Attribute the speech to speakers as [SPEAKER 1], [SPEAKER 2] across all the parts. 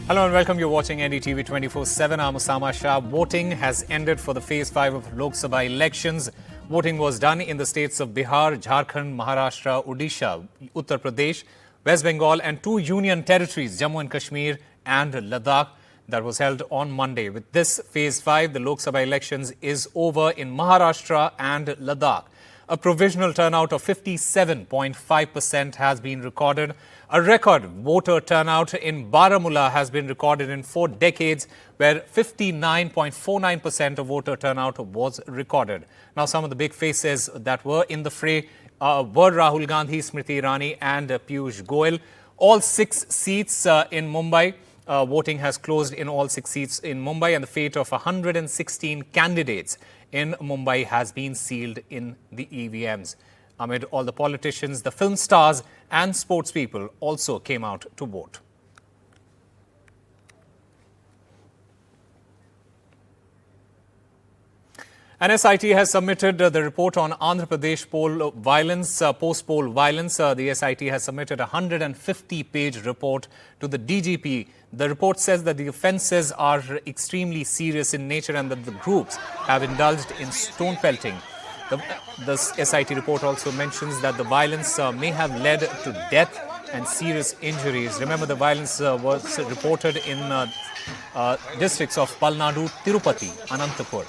[SPEAKER 1] Hello and welcome. You're watching NDTV 24/7. I'm Osama Shah. Voting has ended for the Phase 5 of Lok Sabha elections. Voting was done in the states of Bihar, Jharkhand, Maharashtra, Odisha, Uttar Pradesh, West Bengal and two union territories, Jammu and Kashmir and Ladakh. That was held on Monday. With this Phase 5, the Lok Sabha elections is over in Maharashtra and Ladakh. A provisional turnout of 57.5% has been recorded. A record voter turnout in Baramulla has been recorded in 4 decades, where 59.49% of voter turnout was recorded. Now, some of the big faces that were in the fray were Rahul Gandhi, Smriti Irani and Piyush Goyal. All 6 seats in Mumbai. Voting has closed in all 6 seats in Mumbai, and the fate of 116 candidates in Mumbai has been sealed in the EVMs. Amid all the politicians, the film stars and sports people also came out to vote. An SIT has submitted the report on Andhra Pradesh poll violence, post-poll violence. The SIT has submitted a 150-page report to the DGP. The report says that the offences are extremely serious in nature and that the groups have indulged in stone pelting. The SIT report also mentions that the violence may have led to death and serious injuries. Remember, the violence was reported in districts of Palnadu, Tirupati, Anantapur.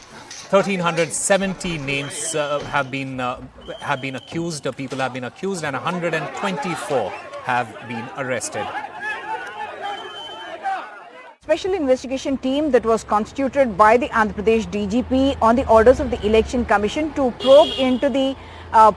[SPEAKER 1] 1,370 names have been accused, people have been accused, and 124 have been arrested.
[SPEAKER 2] Special investigation team that was constituted by the Andhra Pradesh DGP on the orders of the Election Commission to probe into the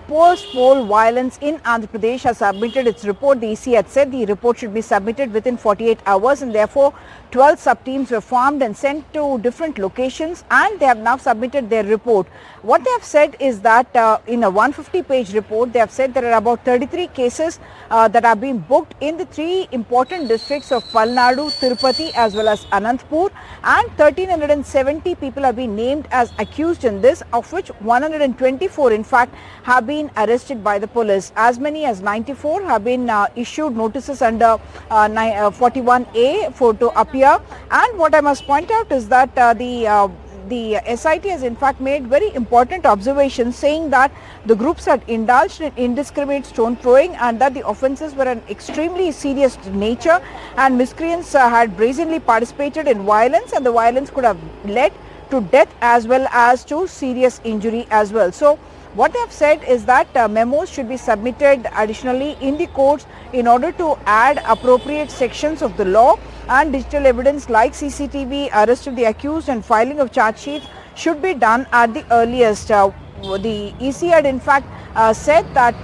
[SPEAKER 2] post-poll violence in Andhra Pradesh has submitted its report. The EC had said the report should be submitted within 48 hours, and therefore 12 sub-teams were formed and sent to different locations, and they have now submitted their report. What they have said is that in a 150-page report, they have said there are about 33 cases that are being booked in the 3 important districts of Palnadu, Tirupati as well as Anantapur, and 1,370 people have been named as accused in this, of which 124 in fact have been arrested by the police. As many as 94 have been issued notices under 41A to appear. And what I must point out is that the SIT has in fact made very important observations, saying that the groups had indulged in indiscriminate stone throwing and that the offences were an extremely serious nature, and miscreants had brazenly participated in violence, and the violence could have led to death as well as to serious injury as well. So what they have said is that memos should be submitted additionally in the courts in order to add appropriate sections of the law, and digital evidence like CCTV, arrest of the accused and filing of charge sheets should be done at the earliest. The EC had in fact said that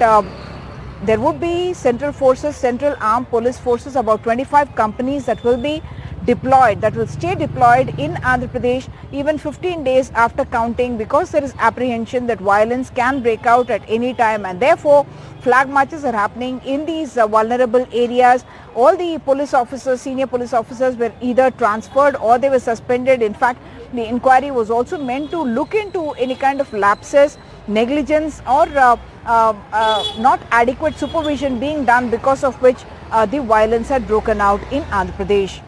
[SPEAKER 2] there would be central forces, central armed police forces, about 25 companies that will be deployed, that will stay deployed in Andhra Pradesh even 15 days after counting, because there is apprehension that violence can break out at any time, and therefore flag marches are happening in these vulnerable areas. All the police officers, senior police officers, were either transferred or they were suspended. In fact, the inquiry was also meant to look into any kind of lapses, negligence or not adequate supervision being done, because of which the violence had broken out in Andhra Pradesh.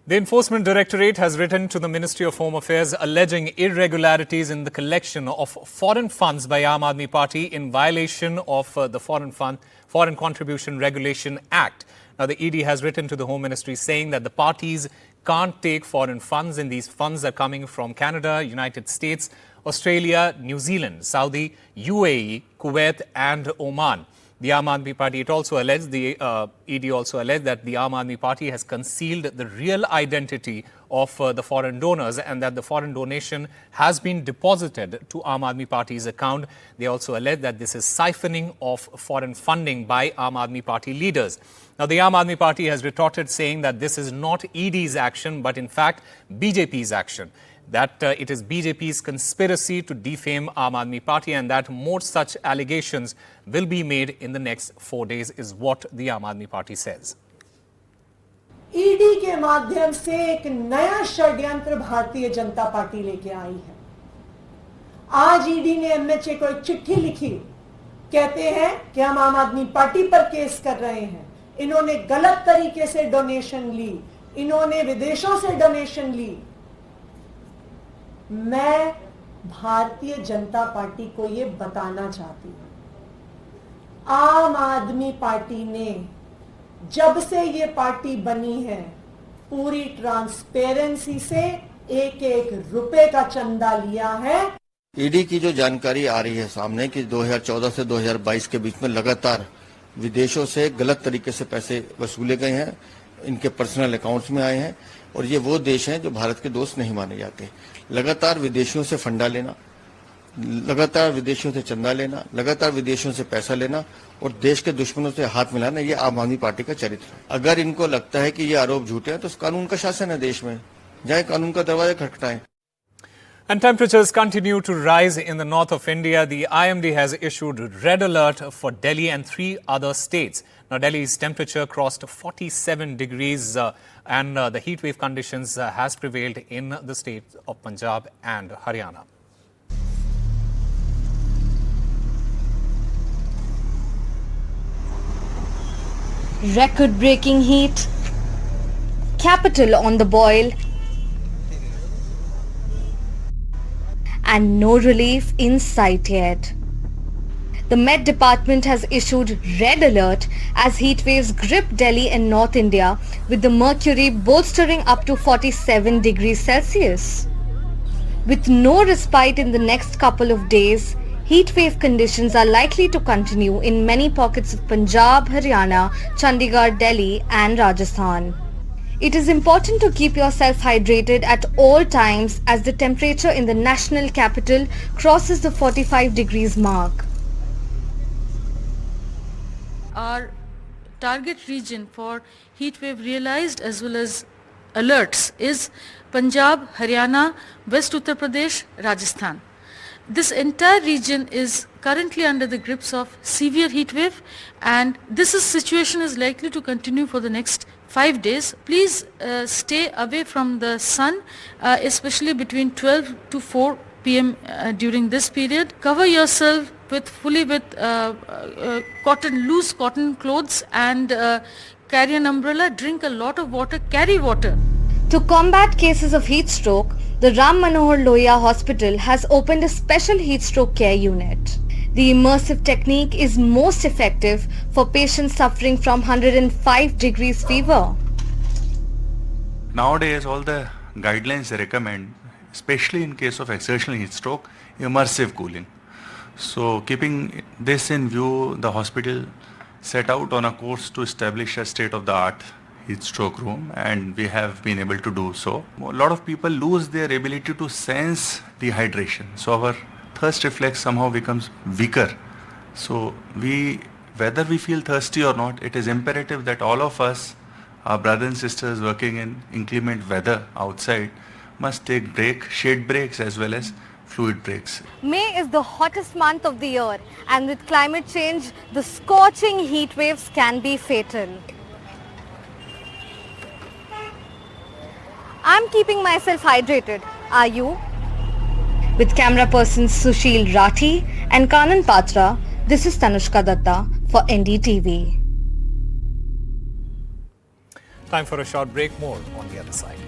[SPEAKER 1] The Enforcement Directorate has written to the Ministry of Home Affairs alleging irregularities in the collection of foreign funds by Aam Aadmi Party in violation of the Foreign Contribution Regulation Act. Now, the ED has written to the Home Ministry saying that the parties can't take foreign funds, and these funds are coming from Canada, United States, Australia, New Zealand, Saudi, UAE, Kuwait and Oman. The Aam Aadmi Party, it also alleged, the ED also alleged that the Aam Aadmi Party has concealed the real identity of the foreign donors, and that the foreign donation has been deposited to Aam Aadmi Party's account. They also allege that this is siphoning of foreign funding by Aam Aadmi Party leaders. Now, the Aam Aadmi Party has retorted, saying that this is not ED's action, but in fact BJP's action. That it is BJP's conspiracy to defame Aam Aadmi Party, and that more such allegations will be made in the next 4 days, is what the Aam Aadmi Party says.
[SPEAKER 3] ED के माध्यम से एक नया षड्यंत्र Bharatiya Janata party लेके आई है। आज ED ने एमएचए को एक चिट्ठी लिखी, कहते हैं कि हम आम आदमी पार्टी पर केस कर रहे हैं, इन्होंने गलत तरीके से डोनेशन ली, इन्होंने विदेशों से डोनेशन ली। मैं भारतीय जनता पार्टी को यह बताना चाहती हूं, आम आदमी पार्टी ने जब से ये पार्टी बनी है पूरी ट्रांसपेरेंसी से एक एक रुपए का चंदा लिया है।
[SPEAKER 4] ईडी की जो जानकारी आ रही है सामने कि 2014 से 2022 के बीच में लगातार विदेशों से गलत तरीके से पैसे वसूले गए हैं, इनके पर्सनल अकाउंट्स में आए हैं और ये वो देश हैं जो भारत के दोस्त नहीं माने जाते। लगातार विदेशियों से फंडा लेना, लगातार विदेशियों से चंदा लेना, लगातार विदेशियों से पैसा लेना और देश के दुश्मनों से हाथ मिलाना, ये आम आदमी पार्टी का चरित्र है। अगर इनको लगता है कि ये आरोप झूठे हैं तो कानून का शासन है देश में, जाए कानून का दरवाजा खटखटाएं।
[SPEAKER 1] And temperatures continue to rise in the north of India. The IMD has issued red alert for Delhi and 3 other states. Now, Delhi's temperature crossed 47 degrees and the heat wave conditions has prevailed in the states of Punjab and Haryana.
[SPEAKER 5] Record-breaking heat, capital on the boil, and no relief in sight yet. The Met Department has issued red alert as heat waves grip Delhi and North India, with the mercury bolstering up to 47 degrees Celsius. With no respite in the next couple of days, heat wave conditions are likely to continue in many pockets of Punjab, Haryana, Chandigarh, Delhi and Rajasthan. It is important to keep yourself hydrated at all times as the temperature in the national capital crosses the 45 degrees mark.
[SPEAKER 6] Our target region for heat wave realized as well as alerts is Punjab, Haryana, West Uttar Pradesh, Rajasthan. This entire region is currently under the grips of severe heat wave, and this situation is likely to continue for the next 5 days. Please stay away from the sun, especially between 12 to 4 p.m. During this period. Cover yourself fully with loose cotton clothes and carry an umbrella. Drink a lot of water. Carry water.
[SPEAKER 5] To combat cases of heat stroke, the Ram Manohar Lohia Hospital has opened a special heat stroke care unit. The immersive technique is most effective for patients suffering from 105 degrees fever.
[SPEAKER 7] Nowadays, all the guidelines recommend, especially in case of exertional heat stroke, immersive cooling. So keeping this in view, the hospital set out on a course to establish a state-of-the-art heat stroke room, and we have been able to do so. A lot of people lose their ability to sense dehydration. So our thirst reflex somehow becomes weaker. So whether we feel thirsty or not, it is imperative that all of us, our brothers and sisters working in inclement weather outside, must take shade breaks as well as fluid breaks.
[SPEAKER 5] May is the hottest month of the year, and with climate change, the scorching heat waves can be fatal. I'm keeping myself hydrated. Are you? With camera persons Sushil Rathi and Kanan Patra, this is Tanushka Datta for NDTV.
[SPEAKER 1] Time for a short break. More on the other side.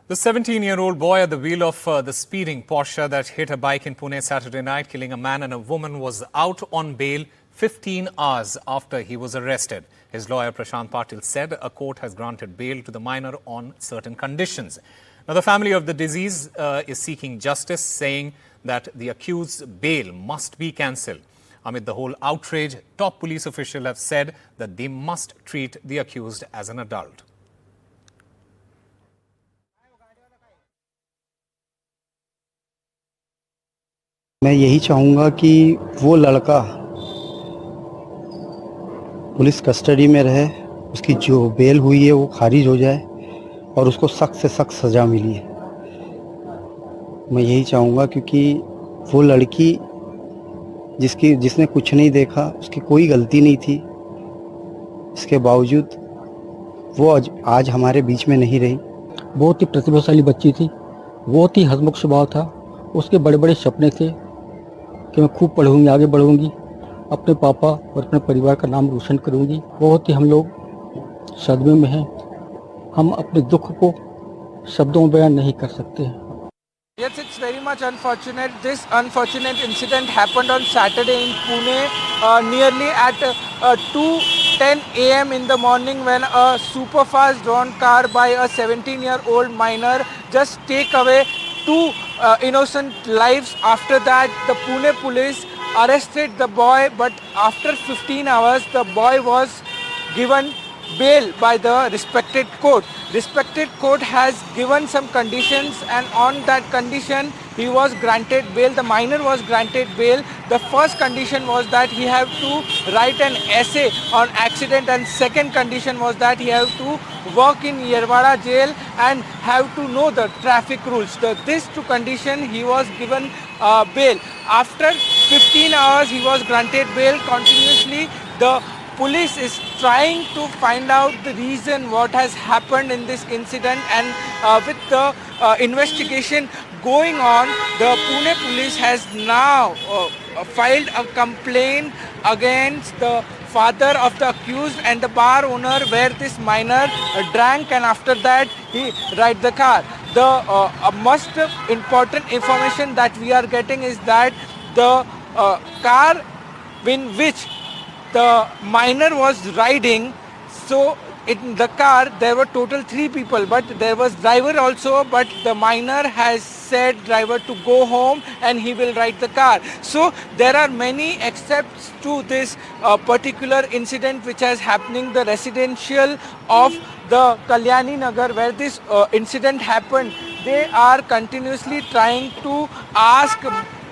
[SPEAKER 1] The 17-year-old boy at the wheel of the speeding Porsche that hit a bike in Pune Saturday night, killing a man and a woman, was out on bail 15 hours after he was arrested. His lawyer Prashant Patil said a court has granted bail to the minor on certain conditions. Now, the family of the deceased is seeking justice, saying that the accused's bail must be cancelled. Amid the whole outrage, top police officials have said that they must treat the accused as an adult.
[SPEAKER 8] मैं यही चाहूँगा कि वो लड़का police custody में रहे, उसकी जो बेल हुई है वो खारिज हो जाए और उसको सख्त से सख्त सज़ा मिली है। मैं यही चाहूँगा क्योंकि वो लड़की जिसने कुछ नहीं देखा, उसकी कोई गलती नहीं थी, इसके बावजूद वो आज हमारे बीच में नहीं रही।
[SPEAKER 9] बहुत ही प्रतिभाशाली बच्ची थी, बहुत ही हंसमुख स्वभाव था। उसके बड़े बड़े सपने थे कि मैं खूब पढ़ूंगी, आगे बढ़ूंगी, अपने पापा और अपने परिवार का नाम रोशन करूंगी। बहुत ही हम लोग सदमे में हैं, हम अपने दुख को शब्दों में बयान नहीं कर सकते हैं।
[SPEAKER 10] Yes, it's very much unfortunate. This unfortunate incident happened on Saturday in Pune, nearly at 2:10 a.m. in the morning, when a super fast drawn car by a 17-year-old minor just take away two innocent lives. After that, the Pune police arrested the boy, but after 15 hours, the boy was given bail by the respected court. Respected court has given some conditions, and on that condition he was granted bail. The minor was granted bail. The first condition was that he have to write an essay on accident, and second condition was that he have to work in Yerwada jail and have to know the traffic rules. These two conditions he was given bail. After 15 hours he was granted bail. Continuously the police is trying to find out the reason what has happened in this incident, and with the investigation going on, the Pune police has now filed a complaint against the father of the accused and the bar owner, where this minor drank and after that he ride the car. The most important information that we are getting is that the car in which the minor was riding, so in the car there were total 3 people, but there was driver also, but the minor has said driver to go home and he will ride the car. So there are many excepts to this particular incident which is happening. The residential of the Kalyani Nagar where this incident happened, they are continuously trying to ask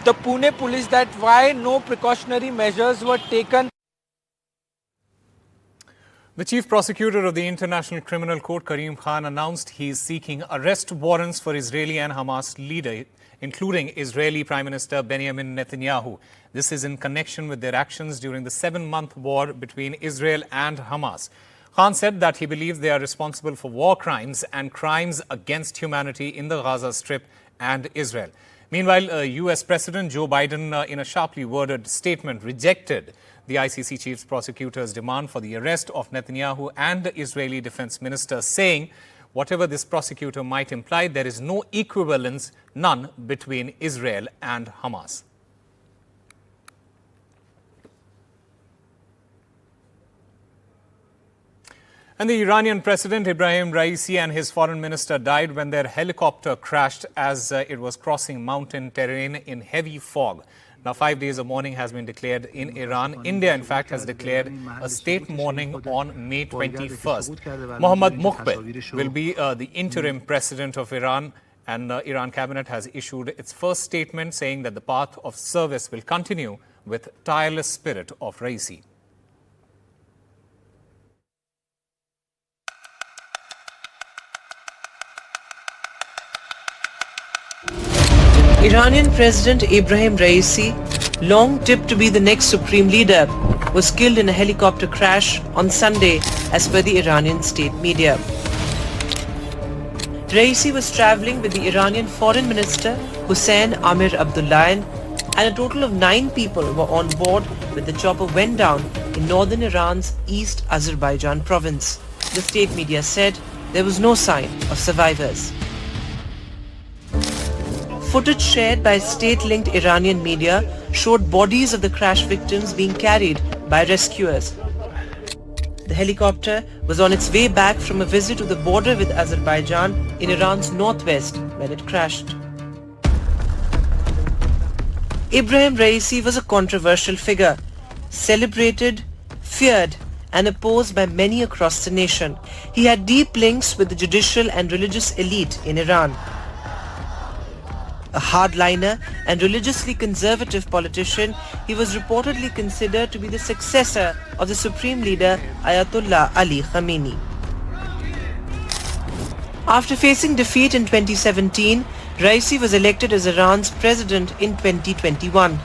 [SPEAKER 10] the Pune police that why no precautionary measures were taken.
[SPEAKER 1] The Chief Prosecutor of the International Criminal Court, Karim Khan, announced he is seeking arrest warrants for Israeli and Hamas leaders, including Israeli Prime Minister Benjamin Netanyahu. This is in connection with their actions during the 7-month war between Israel and Hamas. Khan said that he believes they are responsible for war crimes and crimes against humanity in the Gaza Strip and Israel. Meanwhile, US President Joe Biden, in a sharply worded statement, rejected the ICC Chief Prosecutor's demand for the arrest of Netanyahu and the Israeli Defense Minister, saying, whatever this prosecutor might imply, there is no equivalence, none, between Israel and Hamas. And the Iranian President Ibrahim Raisi and his foreign minister died when their helicopter crashed as it was crossing mountain terrain in heavy fog. Now, 5 days of mourning has been declared in Iran. India, in fact, has declared a state mourning on May 21st. Mohammad Muqbil will be the interim president of Iran, and Iran cabinet has issued its first statement saying that the path of service will continue with tireless spirit of Raisi.
[SPEAKER 11] Iranian President Ibrahim Raisi, long tipped to be the next supreme leader, was killed in a helicopter crash on Sunday as per the Iranian state media. Raisi was travelling with the Iranian Foreign Minister Hossein Amir Abdullahian, and a total of 9 people were on board when the chopper went down in northern Iran's East Azerbaijan province. The state media said there was no sign of survivors. Footage shared by state-linked Iranian media showed bodies of the crash victims being carried by rescuers. The helicopter was on its way back from a visit to the border with Azerbaijan in Iran's northwest when it crashed. Ibrahim Raisi was a controversial figure, celebrated, feared, and opposed by many across the nation. He had deep links with the judicial and religious elite in Iran. A hardliner and religiously conservative politician, he was reportedly considered to be the successor of the supreme leader Ayatollah Ali Khamenei. After facing defeat in 2017, Raisi was elected as Iran's president in 2021.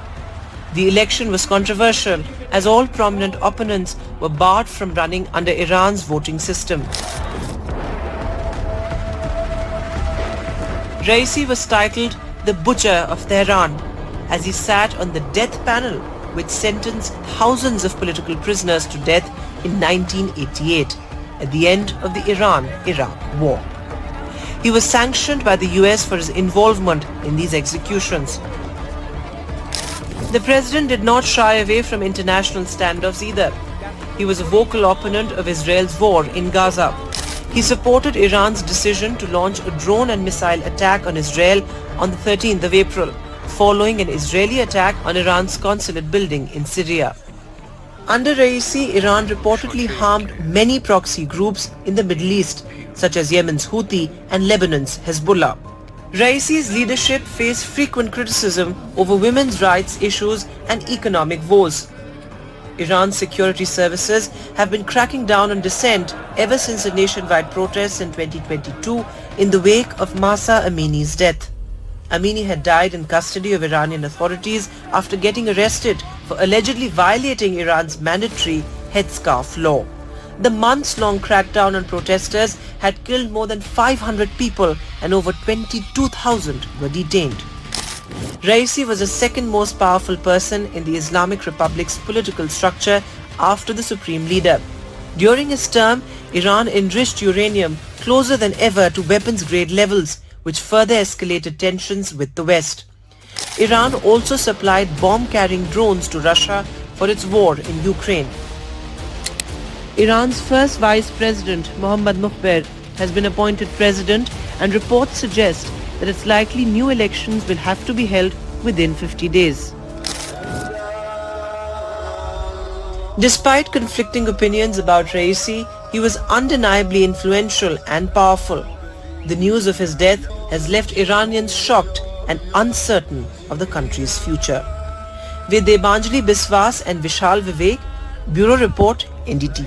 [SPEAKER 11] The election was controversial as all prominent opponents were barred from running under Iran's voting system. Raisi was titled the Butcher of Tehran as he sat on the death panel which sentenced thousands of political prisoners to death in 1988 at the end of the Iran-Iraq war. He was sanctioned by the US for his involvement in these executions. The president did not shy away from international standoffs either. He was a vocal opponent of Israel's war in Gaza. He supported Iran's decision to launch a drone and missile attack on Israel on the 13th of April, following an Israeli attack on Iran's consulate building in Syria. Under Raisi, Iran reportedly harmed many proxy groups in the Middle East, such as Yemen's Houthi and Lebanon's Hezbollah. Raisi's leadership faced frequent criticism over women's rights issues and economic woes. Iran's security services have been cracking down on dissent ever since the nationwide protests in 2022 in the wake of Mahsa Amini's death. Amini had died in custody of Iranian authorities after getting arrested for allegedly violating Iran's mandatory headscarf law. The months-long crackdown on protesters had killed more than 500 people and over 22,000 were detained. Raisi was the second most powerful person in the Islamic Republic's political structure after the supreme leader. During his term, Iran enriched uranium closer than ever to weapons-grade levels, which further escalated tensions with the West. Iran also supplied bomb-carrying drones to Russia for its war in Ukraine. Iran's first vice president, Mohammad Mukhber, has been appointed president, and reports suggest that it's likely new elections will have to be held within 50 days. Despite conflicting opinions about Raisi, he was undeniably influential and powerful. The news of his death has left Iranians shocked and uncertain of the country's future. With Debanjali Biswas and Vishal Vivek, Bureau Report, NDTV.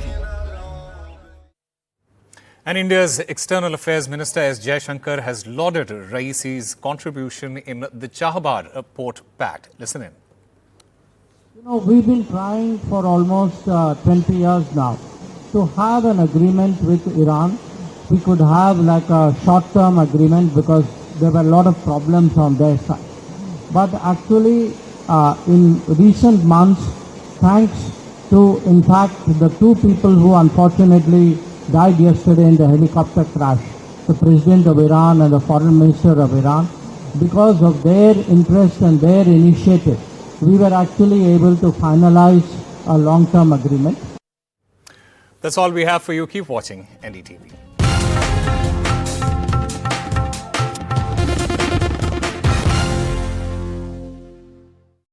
[SPEAKER 1] And India's External Affairs Minister S. Jaishankar has lauded Raisi's contribution in the Chahbar Port Pact. Listen in.
[SPEAKER 12] You know, we've been trying for almost 20 years now to have an agreement with Iran. We could have like a short-term agreement because there were a lot of problems on their side. But actually, in recent months, thanks to, in fact, the two people who unfortunately died yesterday in the helicopter crash, the President of Iran and the Foreign Minister of Iran, because of their interest and their initiative, we were actually able to finalize a long-term agreement.
[SPEAKER 1] That's all we have for you. Keep watching NDTV.